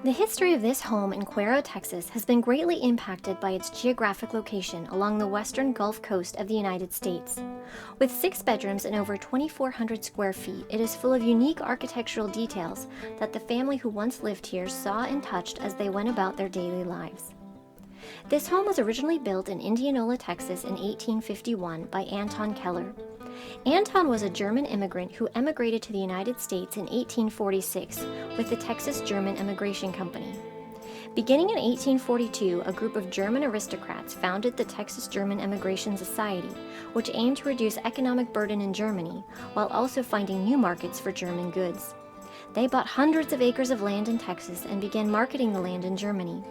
The history of this home in Cuero, Texas has been greatly impacted by its geographic location along the western Gulf Coast of the United States. With 6 bedrooms and over 2,400 square feet, it is full of unique architectural details that the family who once lived here saw and touched as they went about their daily lives. This home was originally built in Indianola, Texas in 1851 by Anton Keller. Anton was a German immigrant who emigrated to the United States in 1846 with the Texas German Immigration Company. Beginning in 1842, a group of German aristocrats founded the Texas German Immigration Society, which aimed to reduce economic burden in Germany while also finding new markets for German goods. They bought hundreds of acres of land in Texas and began marketing the land in Germany.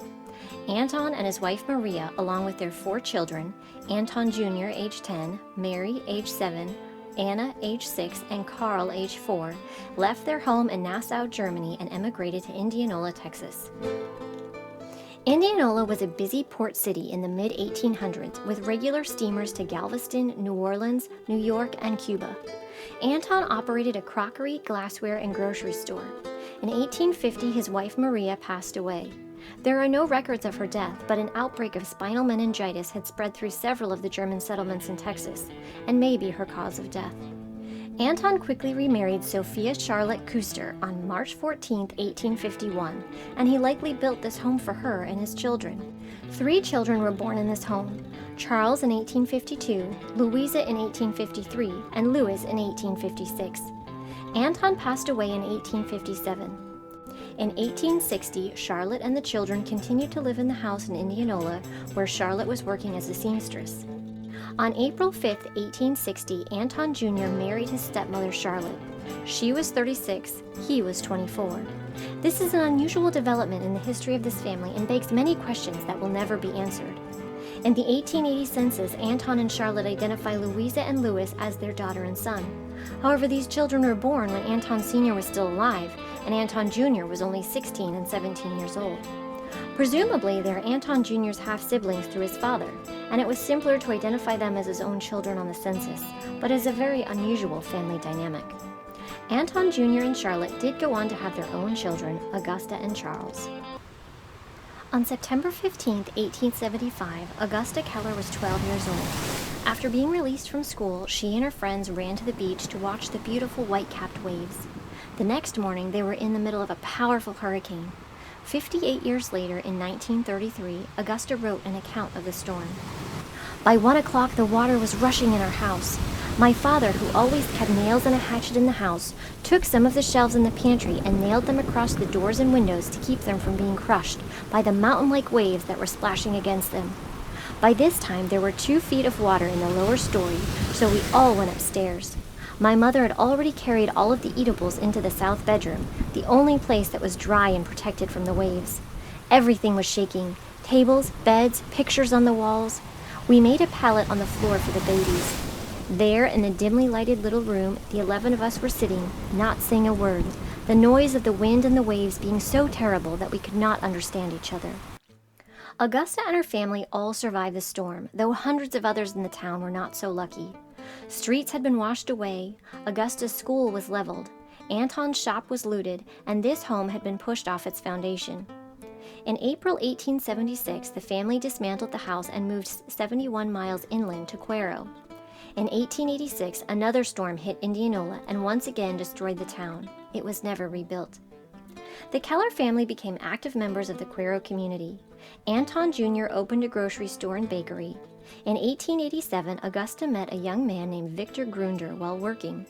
Anton and his wife Maria, along with their 4 children, Anton Jr., age 10, Mary, age 7, Anna, age 6, and Carl, age 4, left their home in Nassau, Germany, and emigrated to Indianola, Texas. Indianola was a busy port city in the mid-1800s with regular steamers to Galveston, New Orleans, New York, and Cuba. Anton operated a crockery, glassware, and grocery store. In 1850, his wife Maria passed away. There are no records of her death, but an outbreak of spinal meningitis had spread through several of the German settlements in Texas, and may be her cause of death. Anton quickly remarried Sophia Charlotte Kuster on March 14, 1851, and he likely built this home for her and his children. 3 children were born in this home: Charles in 1852, Louisa in 1853, and Louis in 1856. Anton passed away in 1857. In 1860, Charlotte and the children continued to live in the house in Indianola, where Charlotte was working as a seamstress. On April 5, 1860, Anton Jr. married his stepmother, Charlotte. She was 36, he was 24. This is an unusual development in the history of this family and begs many questions that will never be answered. In the 1880 census, Anton and Charlotte identify Louisa and Louis as their daughter and son. However, these children were born when Anton Sr. was still alive, and Anton Jr. was only 16 and 17 years old. Presumably, they are Anton Jr.'s half-siblings through his father, and it was simpler to identify them as his own children on the census, but is a very unusual family dynamic. Anton Jr. and Charlotte did go on to have their own children, Augusta and Charles. On September 15, 1875, Augusta Keller was 12 years old. After being released from school, she and her friends ran to the beach to watch the beautiful white-capped waves. The next morning, they were in the middle of a powerful hurricane. 58 years later, in 1933, Augusta wrote an account of the storm. By 1 o'clock, the water was rushing in our house. My father, who always kept nails and a hatchet in the house, took some of the shelves in the pantry and nailed them across the doors and windows to keep them from being crushed by the mountain-like waves that were splashing against them. By this time, there were 2 feet of water in the lower story, so we all went upstairs. My mother had already carried all of the eatables into the south bedroom, the only place that was dry and protected from the waves. Everything was shaking: tables, beds, pictures on the walls. We made a pallet on the floor for the babies. There, in the dimly lighted little room, the 11 of us were sitting, not saying a word, the noise of the wind and the waves being so terrible that we could not understand each other. Augusta and her family all survived the storm, though hundreds of others in the town were not so lucky. Streets had been washed away, Augusta's school was leveled, Anton's shop was looted, and this home had been pushed off its foundation. In April 1876, the family dismantled the house and moved 71 miles inland to Cuero. In 1886, another storm hit Indianola and once again destroyed the town. It was never rebuilt. The Keller family became active members of the Cuero community. Anton Jr. opened a grocery store and bakery. In 1887, Augusta met a young man named Victor Grunder while working.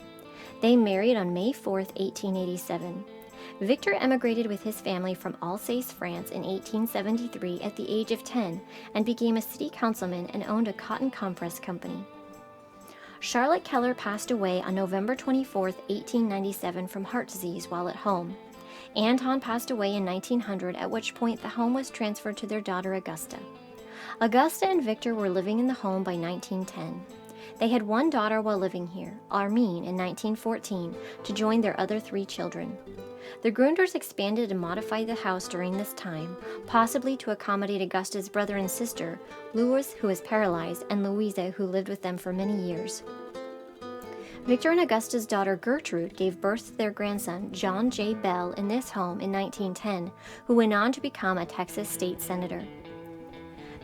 They married on May 4, 1887. Victor emigrated with his family from Alsace, France in 1873 at the age of 10 and became a city councilman and owned a cotton compress company. Charlotte Keller passed away on November 24, 1897 from heart disease while at home. Anton passed away in 1900, at which point the home was transferred to their daughter Augusta. Augusta and Victor were living in the home by 1910. They had 1 daughter while living here, Armine, in 1914, to join their other 3 children. The Grunders expanded and modified the house during this time, possibly to accommodate Augusta's brother and sister, Louis, who was paralyzed, and Louisa, who lived with them for many years. Victor and Augusta's daughter Gertrude gave birth to their grandson John J. Bell in this home in 1910, who went on to become a Texas state senator.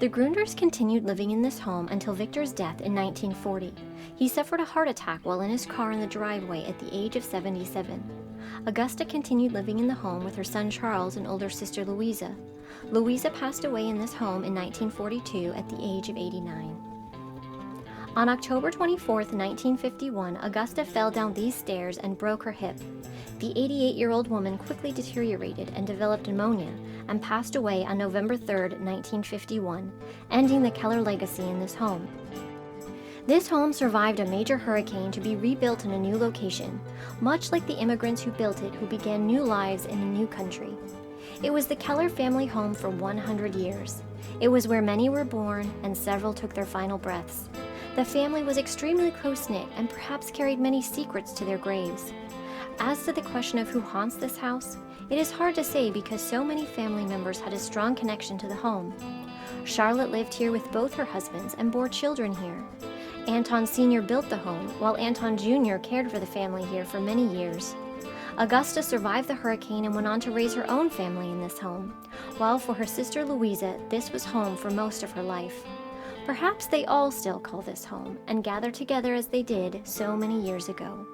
The Grunders continued living in this home until Victor's death in 1940. He suffered a heart attack while in his car in the driveway at the age of 77. Augusta continued living in the home with her son Charles and older sister Louisa. Louisa passed away in this home in 1942 at the age of 89. On October 24, 1951, Augusta fell down these stairs and broke her hip. The 88-year-old woman quickly deteriorated and developed pneumonia and passed away on November 3, 1951, ending the Keller legacy in this home. This home survived a major hurricane to be rebuilt in a new location, much like the immigrants who built it who began new lives in a new country. It was the Keller family home for 100 years. It was where many were born and several took their final breaths. The family was extremely close-knit and perhaps carried many secrets to their graves. As to the question of who haunts this house, it is hard to say because so many family members had a strong connection to the home. Charlotte lived here with both her husbands and bore children here. Anton Sr. built the home, while Anton Jr. cared for the family here for many years. Augusta survived the hurricane and went on to raise her own family in this home, while for her sister Louisa, this was home for most of her life. Perhaps they all still call this home and gather together as they did so many years ago.